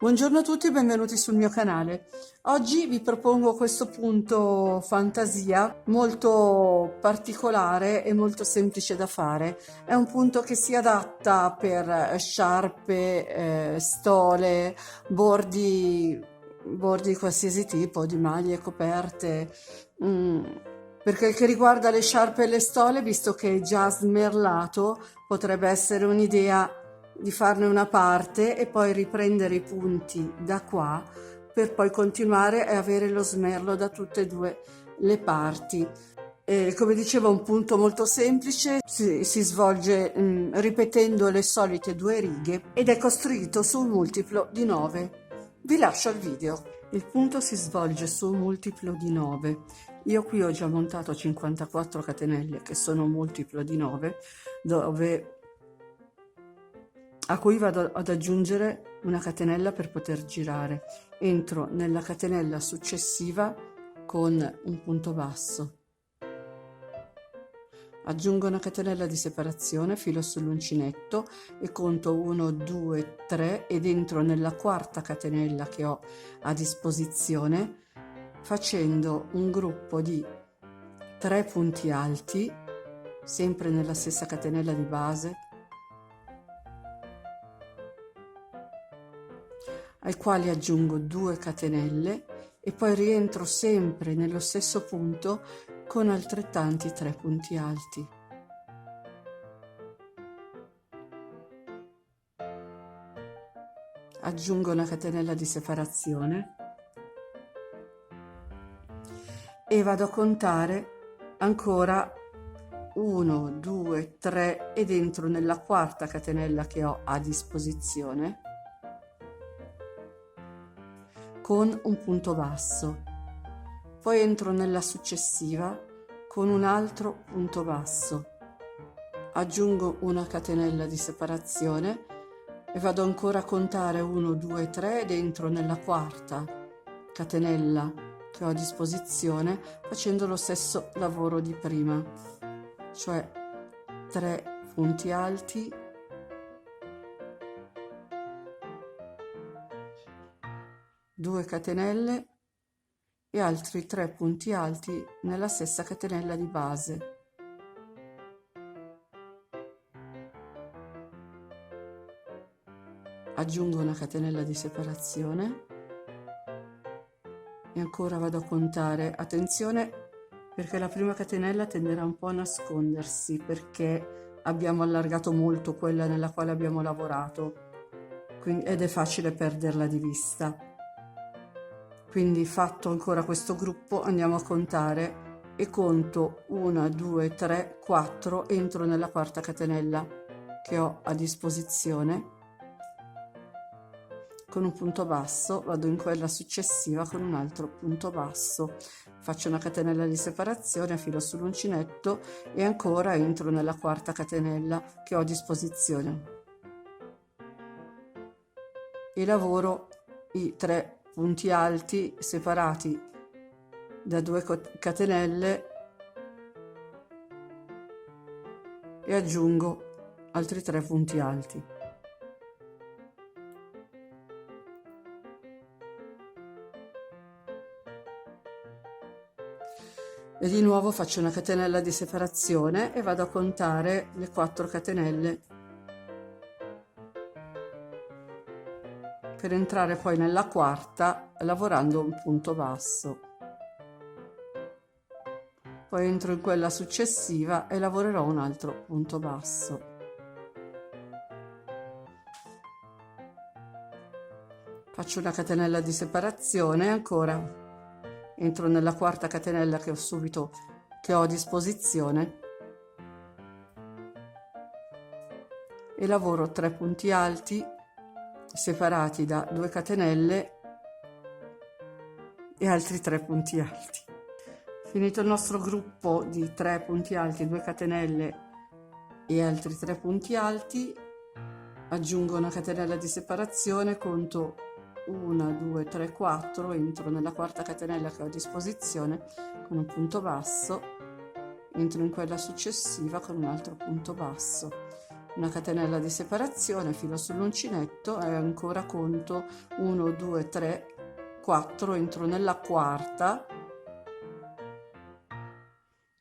Buongiorno a tutti e benvenuti sul mio canale. Oggi vi propongo questo punto fantasia molto particolare e molto semplice da fare. È un punto che si adatta per sciarpe, stole, bordi di qualsiasi tipo, di maglie, coperte. Mm. Per quel che riguarda le sciarpe e le stole, visto che è già smerlato, potrebbe essere un'idea di farne una parte e poi riprendere i punti da qua per poi continuare a avere lo smerlo da tutte e due le parti. Come dicevo, è un punto molto semplice, si svolge ripetendo le solite due righe ed è costruito su un multiplo di 9. Vi lascio al video. Il punto si svolge su un multiplo di 9. Io qui ho già montato 54 catenelle che sono un multiplo di 9, a cui vado ad aggiungere una catenella per poter girare. Entro nella catenella successiva con un punto basso, aggiungo una catenella di separazione, filo sull'uncinetto e conto 1 2 3 ed entro nella quarta catenella che ho a disposizione facendo un gruppo di 3 punti alti sempre nella stessa catenella di base, ai quali aggiungo 2 catenelle e poi rientro sempre nello stesso punto con altrettanti 3 punti alti. Aggiungo una catenella di separazione e vado a contare ancora 1 2 3 ed entro nella quarta catenella che ho a disposizione con un punto basso, poi entro nella successiva con un altro punto basso, aggiungo una catenella di separazione e vado ancora a contare 1 2 3 ed entro nella quarta catenella che ho a disposizione facendo lo stesso lavoro di prima, cioè 3 punti alti, 2 catenelle e altri 3 punti alti nella stessa catenella di base. Aggiungo una catenella di separazione e ancora vado a contare. Attenzione, perché la prima catenella tenderà un po' a nascondersi perché abbiamo allargato molto quella nella quale abbiamo lavorato, ed è facile perderla di vista. Quindi fatto ancora questo gruppo andiamo a contare e conto 1 2 3 4, entro nella quarta catenella che ho a disposizione con un punto basso, vado in quella successiva con un altro punto basso, faccio una catenella di separazione, filo sull'uncinetto e ancora entro nella quarta catenella che ho a disposizione e lavoro i 3 punti alti separati da 2 catenelle e aggiungo altri 3 punti alti. E di nuovo faccio una catenella di separazione e vado a contare le 4 catenelle per entrare poi nella quarta lavorando un punto basso. Poi entro in quella successiva e lavorerò un altro punto basso. Faccio una catenella di separazione, ancora entro nella quarta catenella che ho a disposizione e lavoro 3 punti alti separati da 2 catenelle e altri 3 punti alti. Finito il nostro gruppo di 3 punti alti, 2 catenelle e altri 3 punti alti, aggiungo una catenella di separazione, conto 1 2 3 4, entro nella quarta catenella che ho a disposizione con un punto basso, entro in quella successiva con un altro punto basso una catenella di separazione, filo sull'uncinetto e ancora conto 1, 2, 3, 4, entro nella quarta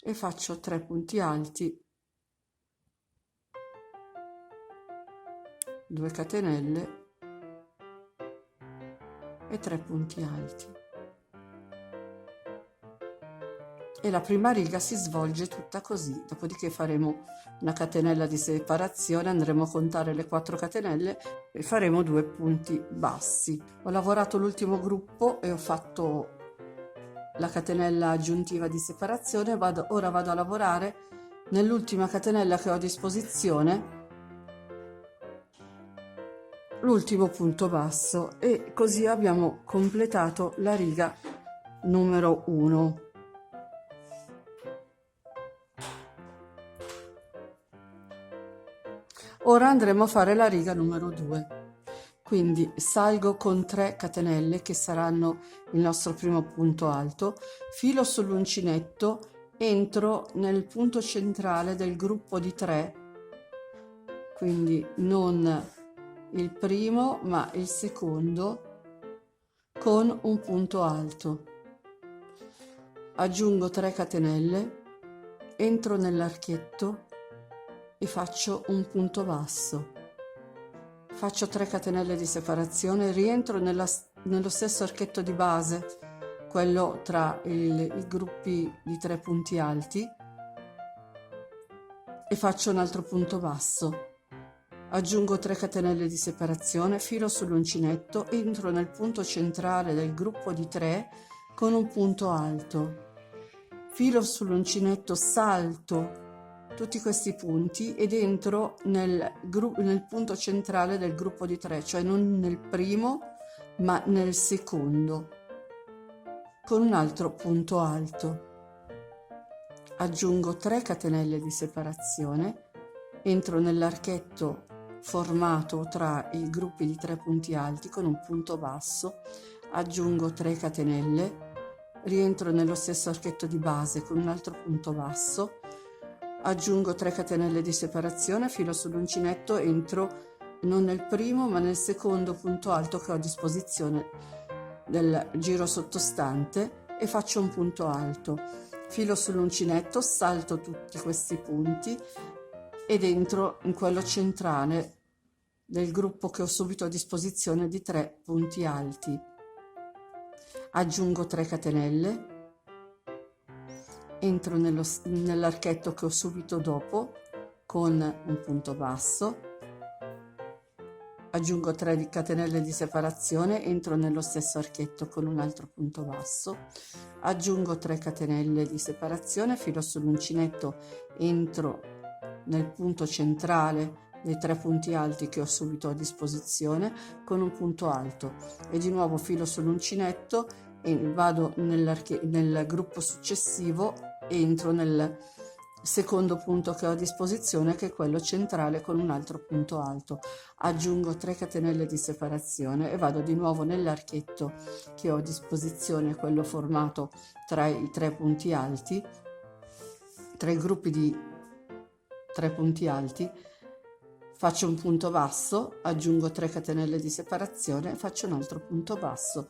e faccio 3 punti alti, 2 catenelle e 3 punti alti. E la prima riga si svolge tutta così, dopodiché faremo una catenella di separazione, andremo a contare le 4 catenelle e faremo 2 punti bassi. Ho lavorato l'ultimo gruppo e ho fatto la catenella aggiuntiva di separazione, ora vado a lavorare nell'ultima catenella che ho a disposizione, l'ultimo punto basso, e così abbiamo completato la riga numero 1. Ora andremo a fare la riga numero 2, quindi salgo con 3 catenelle che saranno il nostro primo punto alto, filo sull'uncinetto, entro nel punto centrale del gruppo di 3, quindi non il primo ma il secondo, con un punto alto, aggiungo 3 catenelle, entro nell'archetto e faccio un punto basso, faccio 3 catenelle di separazione, rientro nello stesso archetto di base, quello tra i gruppi di 3 punti alti, e faccio un altro punto basso, aggiungo 3 catenelle di separazione, filo sull'uncinetto, entro nel punto centrale del gruppo di 3 con un punto alto, filo sull'uncinetto, salto tutti questi punti ed entro nel punto centrale del gruppo di 3, cioè non nel primo ma nel secondo, con un altro punto alto. Aggiungo 3 catenelle di separazione, entro nell'archetto formato tra i gruppi di 3 punti alti con un punto basso, aggiungo 3 catenelle, rientro nello stesso archetto di base con un altro punto basso, aggiungo 3 catenelle di separazione, filo sull'uncinetto, entro non nel primo ma nel secondo punto alto che ho a disposizione del giro sottostante e faccio un punto alto, filo sull'uncinetto, salto tutti questi punti ed entro in quello centrale del gruppo che ho subito a disposizione di 3 punti alti, aggiungo 3 catenelle, entro nell'archetto che ho subito dopo con un punto basso, aggiungo 3 catenelle di separazione, entro nello stesso archetto con un altro punto basso, aggiungo 3 catenelle di separazione, filo sull'uncinetto, entro nel punto centrale dei 3 punti alti che ho subito a disposizione con un punto alto e di nuovo filo sull'uncinetto e vado nel gruppo successivo, entro nel secondo punto che ho a disposizione, che è quello centrale, con un altro punto alto, aggiungo 3 catenelle di separazione e vado di nuovo nell'archetto che ho a disposizione, quello formato tra i 3 punti alti, tra i gruppi di 3 punti alti, faccio un punto basso, aggiungo 3 catenelle di separazione, faccio un altro punto basso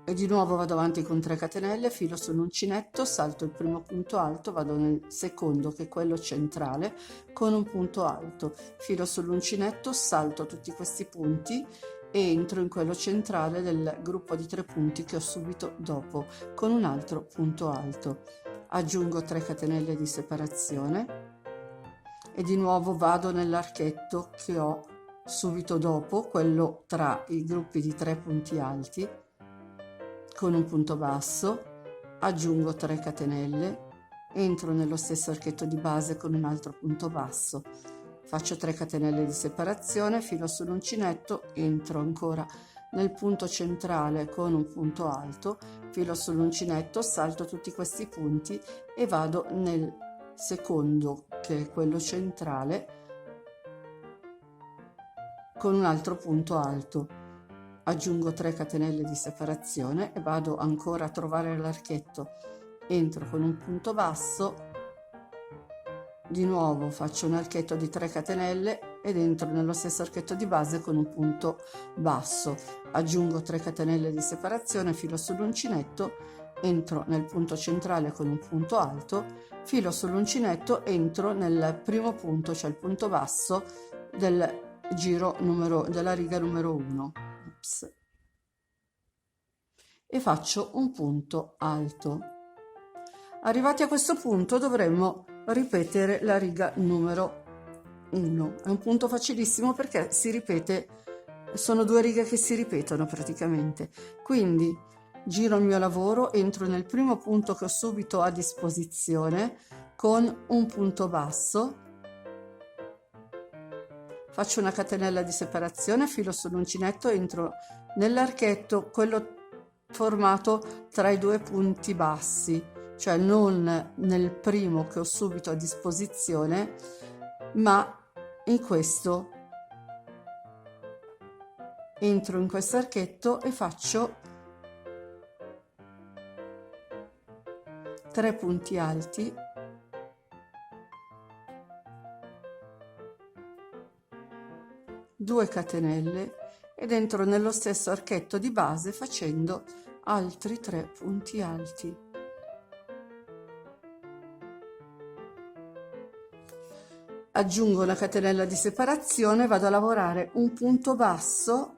e di nuovo vado avanti con 3 catenelle, filo sull'uncinetto, salto il primo punto alto, vado nel secondo che è quello centrale con un punto alto, filo sull'uncinetto, salto tutti questi punti e entro in quello centrale del gruppo di 3 punti che ho subito dopo con un altro punto alto, aggiungo 3 catenelle di separazione e di nuovo vado nell'archetto che ho subito dopo, quello tra i gruppi di 3 punti alti, con un punto basso, aggiungo 3 catenelle, entro nello stesso archetto di base con un altro punto basso, faccio 3 catenelle di separazione, filo sull'uncinetto, entro ancora nel punto centrale con un punto alto, filo sull'uncinetto, salto tutti questi punti e vado nel secondo che è quello centrale con un altro punto alto, aggiungo 3 catenelle di separazione e vado ancora a trovare l'archetto, entro con un punto basso, di nuovo faccio un archetto di 3 catenelle ed entro nello stesso archetto di base con un punto basso, aggiungo 3 catenelle di separazione, filo sull'uncinetto, entro nel punto centrale con un punto alto, filo sull'uncinetto, entro nel primo punto, cioè il punto basso del giro della riga numero 1. Ups. E faccio un punto alto. Arrivati a questo punto dovremmo ripetere la riga numero 1. È un punto facilissimo perché si ripete, sono 2 righe che si ripetono praticamente. Quindi giro il mio lavoro, entro nel primo punto che ho subito a disposizione con un punto basso, faccio una catenella di separazione, filo sull'uncinetto, entro nell'archetto, quello formato tra i 2 punti bassi, cioè non nel primo che ho subito a disposizione, ma in questo. Entro in questo archetto e faccio 3 punti alti, due catenelle ed entro nello stesso archetto di base facendo altri 3 punti alti. Aggiungo una catenella di separazione, vado a lavorare un punto basso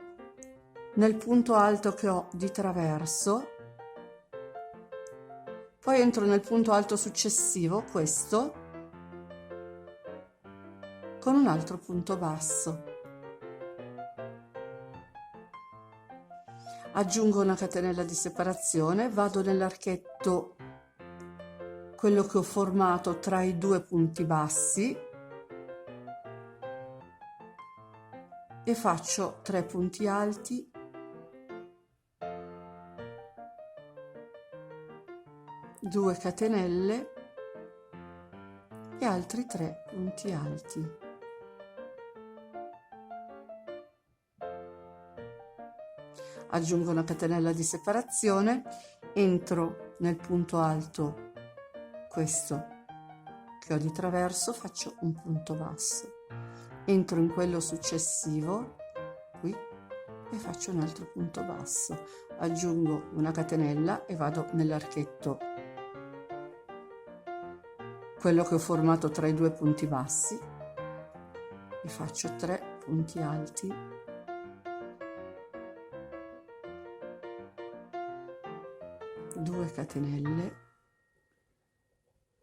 nel punto alto che ho di traverso, poi entro nel punto alto successivo, questo, con un altro punto basso. Aggiungo una catenella di separazione, vado nell'archetto, quello che ho formato tra i 2 punti bassi, e faccio 3 punti alti, due catenelle e altri 3 punti alti. Aggiungo una catenella di separazione, entro nel punto alto, questo che ho di traverso, faccio un punto basso, entro in quello successivo, qui, e faccio un altro punto basso, aggiungo una catenella e vado nell'archetto, quello che ho formato tra i 2 punti bassi, e faccio 3 punti alti, due catenelle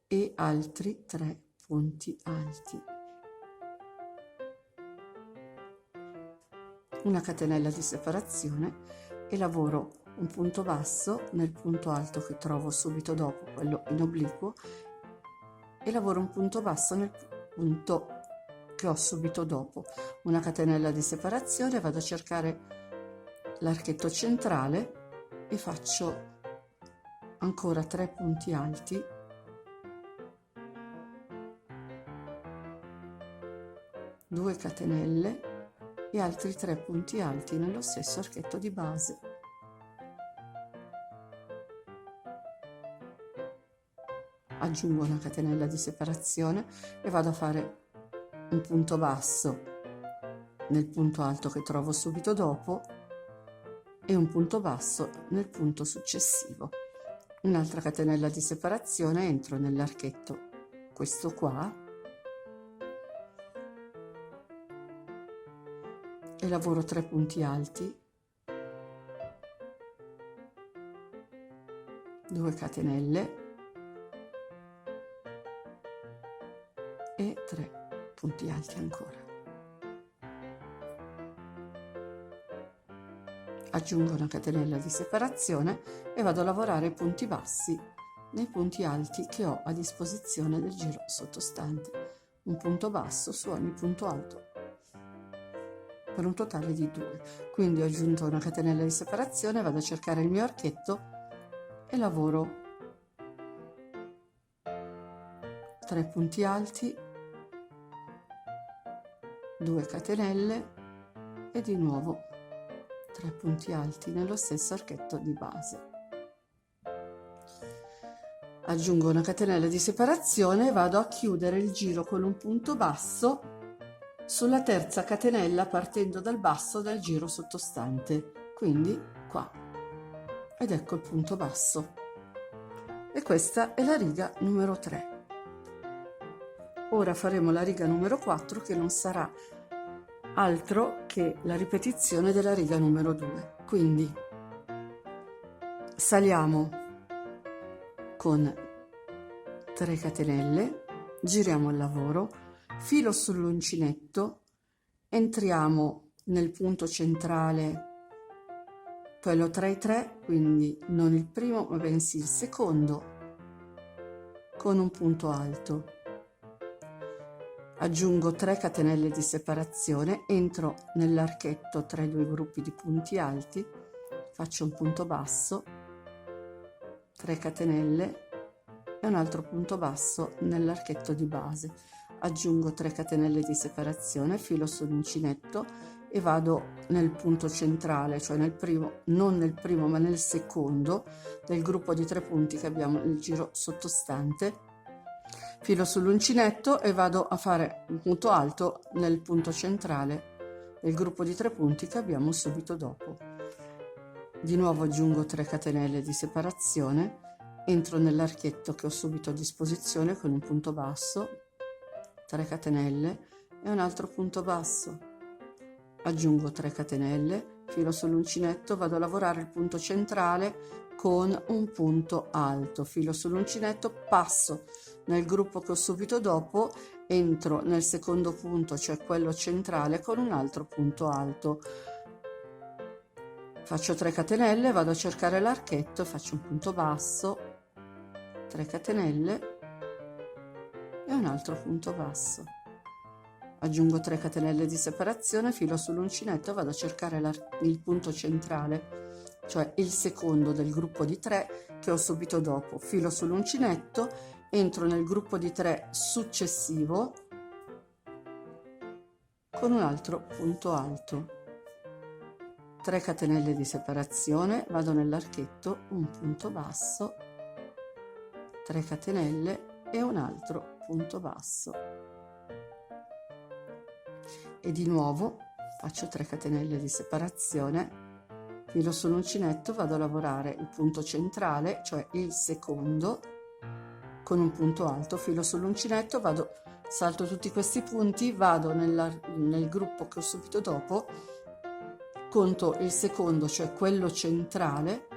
e altri 3 punti alti, una catenella di separazione e lavoro un punto basso nel punto alto che trovo subito dopo, quello in obliquo, e lavoro un punto basso nel punto che ho subito dopo, una catenella di separazione, vado a cercare l'archetto centrale e faccio ancora 3 punti alti, due catenelle e altri 3 punti alti nello stesso archetto di base. Aggiungo una catenella di separazione e vado a fare un punto basso nel punto alto che trovo subito dopo e un punto basso nel punto successivo. Un'altra catenella di separazione, entro nell'archetto, questo qua, e lavoro 3 punti alti, 2 catenelle e 3 punti alti ancora. Aggiungo una catenella di separazione e vado a lavorare i punti bassi nei punti alti che ho a disposizione del giro sottostante, un punto basso su ogni punto alto per un totale di 2. Quindi ho aggiunto una catenella di separazione, vado a cercare il mio archetto e lavoro 3 punti alti, 2 catenelle e di nuovo 3 punti alti nello stesso archetto di base. aggiungo una catenella di separazione e vado a chiudere il giro con un punto basso sulla terza catenella partendo dal basso del giro sottostante, quindi qua, ed ecco il punto basso. E questa è la riga numero 3. Ora faremo la riga numero 4, che non sarà altro che la ripetizione della riga numero 2. Quindi saliamo con 3 catenelle, giriamo il lavoro, filo sull'uncinetto, entriamo nel punto centrale, quello tra i 3, quindi non il primo ma bensì il secondo, con un punto alto. Aggiungo 3 catenelle di separazione, entro nell'archetto tra i due gruppi di punti alti, faccio un punto basso, 3 catenelle e un altro punto basso nell'archetto di base. Aggiungo 3 catenelle di separazione, filo sull'uncinetto e vado nel punto centrale, cioè nel primo, non nel primo ma nel secondo del gruppo di 3 punti che abbiamo il giro sottostante. Filo sull'uncinetto e vado a fare un punto alto nel punto centrale del gruppo di 3 punti che abbiamo subito dopo. Di nuovo aggiungo 3 catenelle di separazione, entro nell'archetto che ho subito a disposizione con un punto basso, 3 catenelle e un altro punto basso. Aggiungo 3 catenelle, filo sull'uncinetto, vado a lavorare il punto centrale con un punto alto, filo sull'uncinetto, passo nel gruppo che ho subito dopo, entro nel secondo punto, cioè quello centrale, con un altro punto alto. Faccio 3 catenelle, vado a cercare l'archetto, faccio un punto basso, 3 catenelle e un altro punto basso. Aggiungo 3 catenelle di separazione, filo sull'uncinetto, vado a cercare il punto centrale, cioè il secondo del gruppo di 3 che ho subito dopo, filo sull'uncinetto, entro nel gruppo di 3 successivo con un altro punto alto, 3 catenelle di separazione, vado nell'archetto, un punto basso, 3 catenelle e un altro punto basso. E di nuovo faccio 3 catenelle di separazione, filo sull'uncinetto, vado a lavorare il punto centrale, cioè il secondo, con un punto alto, filo sull'uncinetto, salto tutti questi punti, vado nel gruppo che ho subito dopo, conto il secondo, cioè quello centrale,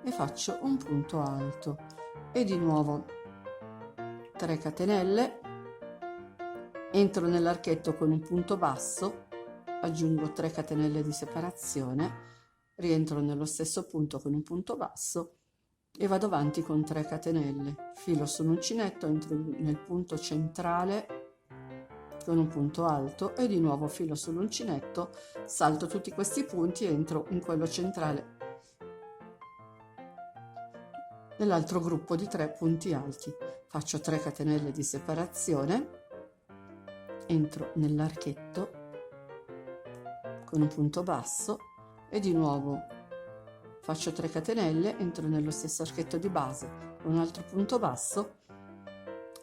e faccio un punto alto. E di nuovo 3 catenelle, entro nell'archetto con un punto basso, aggiungo 3 catenelle di separazione, rientro nello stesso punto con un punto basso e vado avanti con 3 catenelle, filo sull'uncinetto, entro nel punto centrale con un punto alto e di nuovo filo sull'uncinetto, salto tutti questi punti e entro in quello centrale nell'altro gruppo di 3 punti alti. Faccio 3 catenelle di separazione, entro nell'archetto con un punto basso e di nuovo faccio 3 catenelle, entro nello stesso archetto di base con un altro punto basso,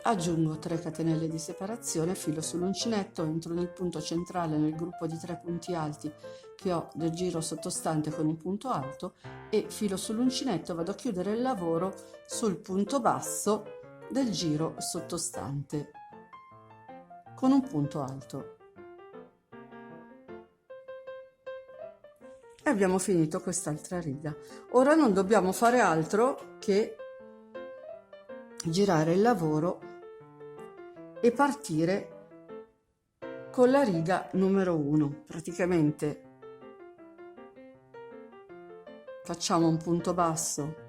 aggiungo 3 catenelle di separazione, filo sull'uncinetto, entro nel punto centrale nel gruppo di 3 punti alti che ho del giro sottostante con un punto alto e filo sull'uncinetto, vado a chiudere il lavoro sul punto basso del giro sottostante con un punto alto. E abbiamo finito quest'altra riga. Ora non dobbiamo fare altro che girare il lavoro e partire con la riga numero 1. Praticamente facciamo un punto basso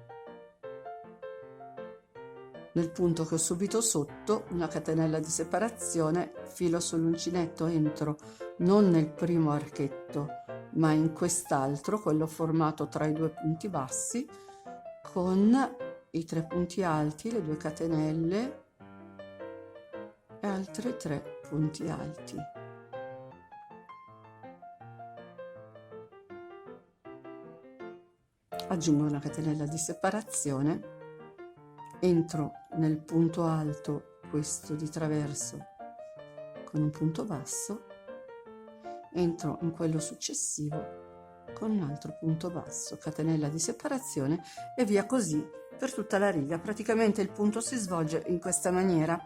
nel punto che ho subito sotto, una catenella di separazione, filo sull'uncinetto, entro non nel primo archetto ma in quest'altro, quello formato tra i due punti bassi, con i 3 punti alti, le 2 catenelle e altri 3 punti alti. Aggiungo una catenella di separazione, entro nel punto alto, questo di traverso, con un punto basso, entro in quello successivo con un altro punto basso, catenella di separazione e via così per tutta la riga. Praticamente il punto si svolge in questa maniera,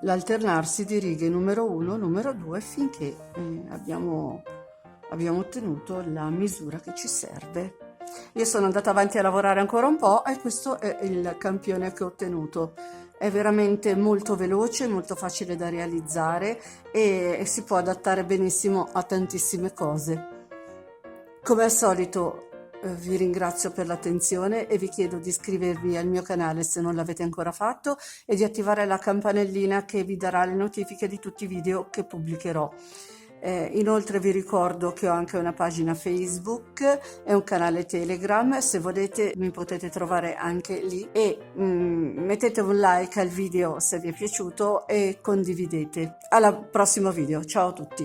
l'alternarsi di righe numero 1, numero 2 finché abbiamo ottenuto la misura che ci serve. Io sono andata avanti a lavorare ancora un po' e questo è il campione che ho ottenuto. È veramente molto veloce, molto facile da realizzare e si può adattare benissimo a tantissime cose. Come al solito vi ringrazio per l'attenzione e vi chiedo di iscrivervi al mio canale se non l'avete ancora fatto e di attivare la campanellina che vi darà le notifiche di tutti i video che pubblicherò. Inoltre vi ricordo che ho anche una pagina Facebook e un canale Telegram, se volete mi potete trovare anche lì e mettete un like al video se vi è piaciuto e condividete. Al prossimo video, ciao a tutti!